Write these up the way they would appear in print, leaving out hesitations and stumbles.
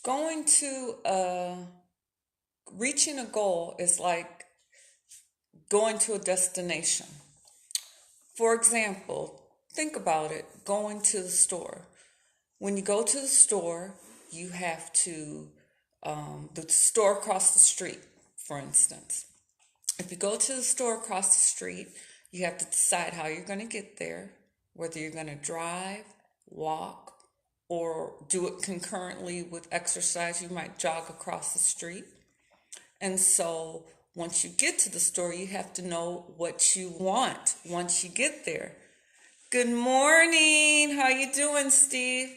Going to reaching a goal is like going to a destination. For example, think about it, going to the store. When you go to the store, you have to, the store across the street, for instance. If you go to the store across the street, you have to decide how you're going to get there, whether you're going to drive, walk, or do it concurrently with exercise. You might jog across the street. And so once you get to the store, you have to know what you want once you get there. Good morning. How you doing, Steve?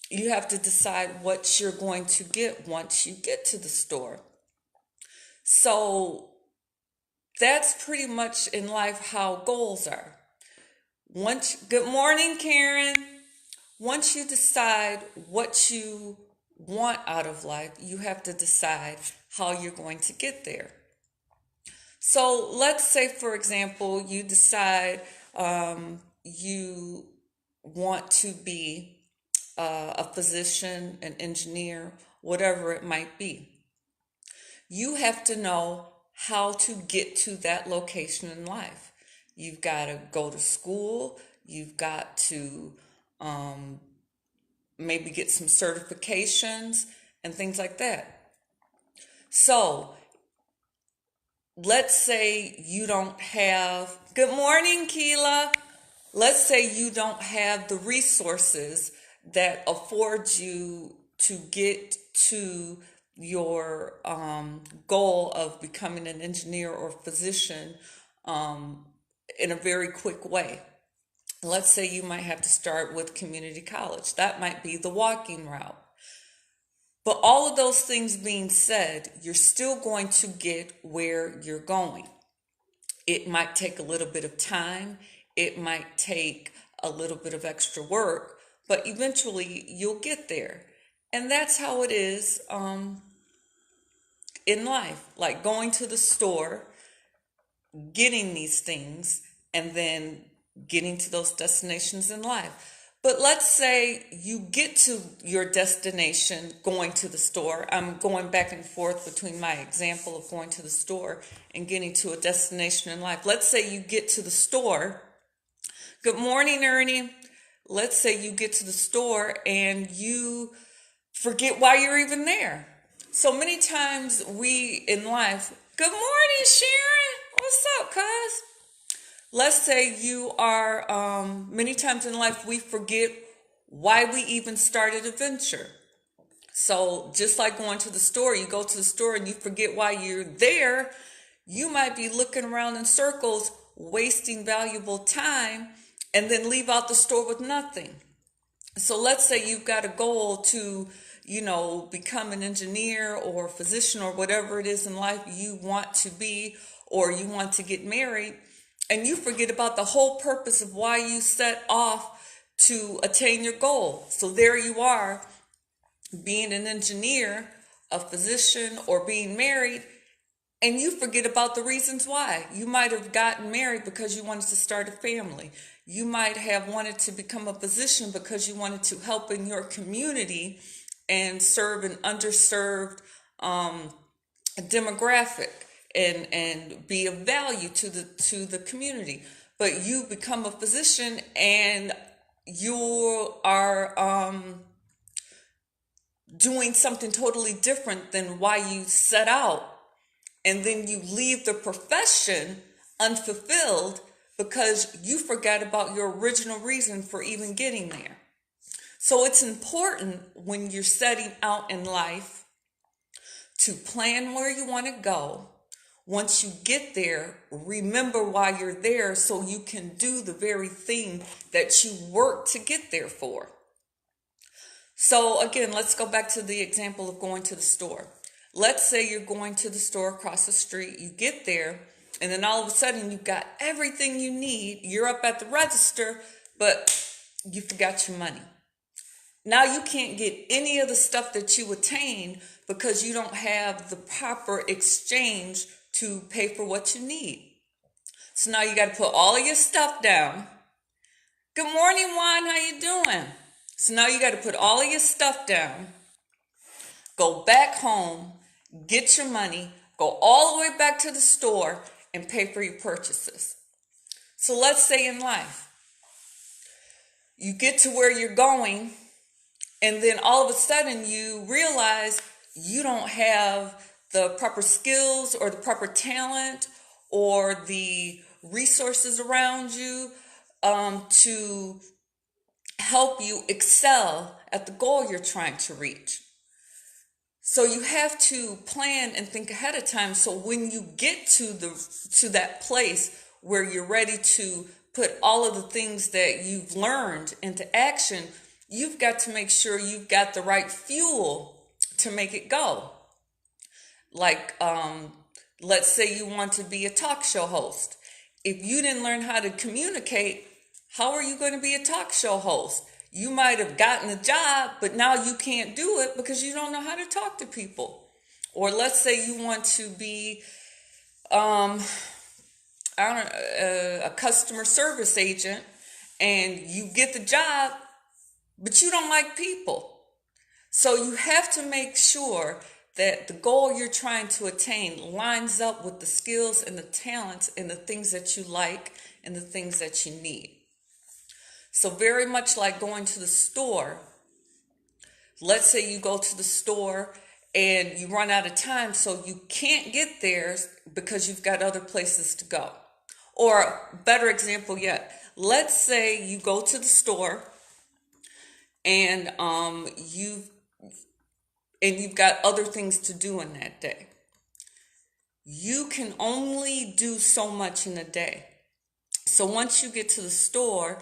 You have to decide what you're going to get once you get to the store. So that's pretty much in life how goals are. Good morning, Karen. Once you decide what you want out of life, you have to decide how you're going to get there. So let's say, for example, you decide you want to be a physician, an engineer, whatever it might be. You have to know how to get to that location in life. You've got to go to school. You've got to maybe get some certifications and things like that. So let's say you don't have, good morning, Keela. Let's say you don't have the resources that afford you to get to your goal of becoming an engineer or physician in a very quick way. Let's say you might have to start with community college. That might be the walking route. But all of those things being said, you're still going to get where you're going. It might take a little bit of time. It might take a little bit of extra work, but eventually you'll get there. And that's how it is in life, like going to the store, getting these things, and then getting to those destinations in life. But let's say you get to your destination going to the store. I'm going back and forth between my example of going to the store and getting to a destination in life. Let's say you get to the store. Good morning, Ernie. Let's say you get to the store and you forget why you're even there. So many times we in life, good morning, Sharon. What's up, cuz? Let's say you are, many times in life, we forget why we even started a venture. So just like going to the store, you go to the store and you forget why you're there. You might be looking around in circles, wasting valuable time, and then leave out the store with nothing. So let's say you've got a goal to, become an engineer or a physician or whatever it is in life you want to be, or you want to get married. And you forget about the whole purpose of why you set off to attain your goal. So there you are, being an engineer, a physician, or being married, and you forget about the reasons why. You might have gotten married because you wanted to start a family. You might have wanted to become a physician because you wanted to help in your community and serve an underserved demographic. And be of value to the community. But you become a physician and you are doing something totally different than why you set out, and then you leave the profession unfulfilled because you forgot about your original reason for even getting there. So it's important when you're setting out in life to plan where you want to go. Once you get there, remember why you're there so you can do the very thing that you worked to get there for. So again, let's go back to the example of going to the store. Let's say you're going to the store across the street. You get there, and then all of a sudden you've got everything you need. You're up at the register, but you forgot your money. Now you can't get any of the stuff that you attained because you don't have the proper exchange to pay for what you need. So now you got to put all of your stuff down. Good morning, Juan. How you doing? So now you got to put all of your stuff down. go back home, get your money, go all the way back to the store and pay for your purchases. So let's say in life, you get to where you're going, and then all of a sudden you realize you don't have the proper skills or the proper talent or the resources around you to help you excel at the goal you're trying to reach. So you have to plan and think ahead of time. So when you get to that place where you're ready to put all of the things that you've learned into action, you've got to make sure you've got the right fuel to make it go. Like, let's say you want to be a talk show host. If you didn't learn how to communicate, how are you going to be a talk show host? You might have gotten a job, but now you can't do it because you don't know how to talk to people. Or let's say you want to be, a customer service agent, and you get the job, but you don't like people. So you have to make sure that the goal you're trying to attain lines up with the skills and the talents and the things that you like and the things that you need. So very much like going to the store, let's say you go to the store and you run out of time, so you can't get there because you've got other places to go. Or better example yet, let's say you go to the store and you've got other things to do in that day. You can only do so much in a day. So once you get to the store,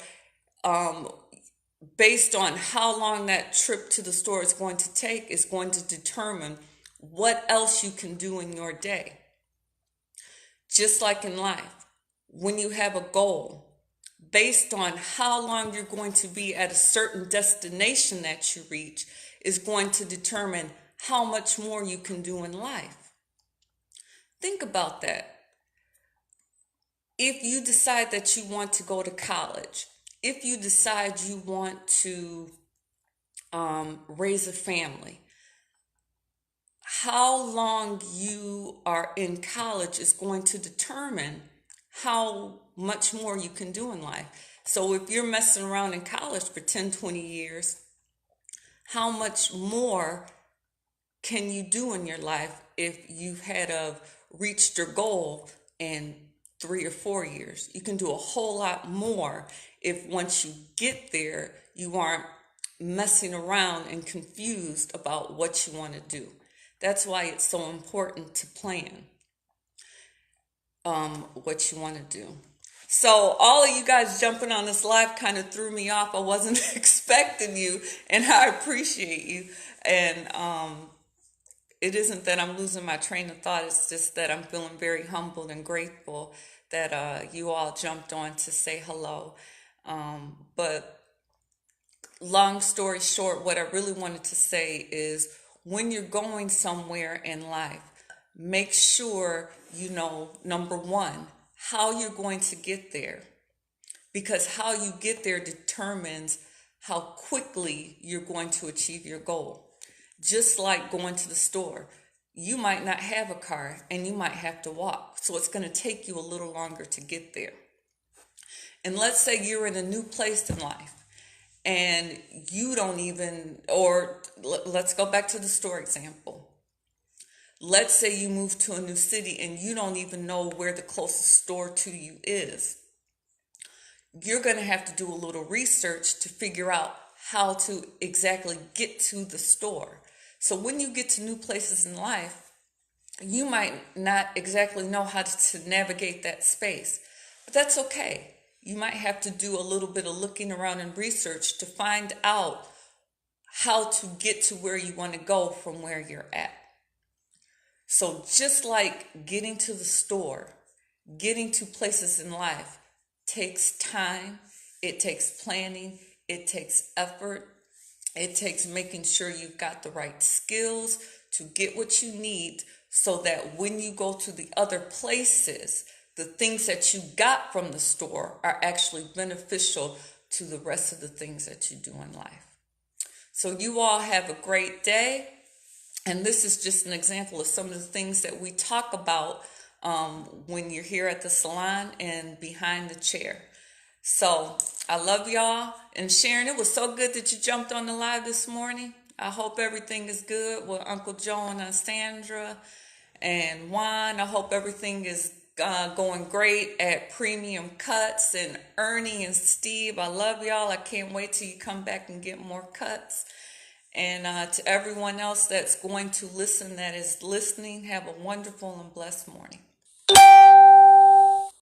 based on how long that trip to the store is going to take is going to determine what else you can do in your day. Just like in life, when you have a goal, based on how long you're going to be at a certain destination that you reach is going to determine how much more you can do in life. Think about that. If you decide that you want to go to college, if you decide you want to raise a family, how long you are in college is going to determine how much more you can do in life. So if you're messing around in college for 10, 20 years, how much more can you do in your life if you had reached your goal in 3 or 4 years? You can do a whole lot more if once you get there, you aren't messing around and confused about what you want to do. That's why it's so important to plan what you want to do. So all of you guys jumping on this live kind of threw me off. I wasn't expecting you, and I appreciate you. And it isn't that I'm losing my train of thought. It's just that I'm feeling very humbled and grateful that you all jumped on to say hello. But long story short, what I really wanted to say is when you're going somewhere in life, make sure you know, number one, how you're going to get there. Because how you get there determines how quickly you're going to achieve your goal. Just like going to the store, you might not have a car and you might have to walk. So it's going to take you a little longer to get there. And let's say you're in a new place in life and you don't even, or let's go back to the store example. Let's say you move to a new city and you don't even know where the closest store to you is. You're going to have to do a little research to figure out how to exactly get to the store. So when you get to new places in life, you might not exactly know how to navigate that space, but that's okay. You might have to do a little bit of looking around and research to find out how to get to where you want to go from where you're at. So just like getting to the store, getting to places in life takes time, it takes planning, it takes effort, it takes making sure you've got the right skills to get what you need so that when you go to the other places, the things that you got from the store are actually beneficial to the rest of the things that you do in life. So you all have a great day. And this is just an example of some of the things that we talk about when you're here at the salon and behind the chair. So I love y'all. And Sharon, it was so good that you jumped on the live this morning. I hope everything is good with Uncle Joe and Sandra and Juan. I hope everything is going great at Premium Cuts, and Ernie and Steve. I love y'all. I can't wait till you come back and get more cuts. And to everyone else that's going to listen, that is listening, have a wonderful and blessed morning.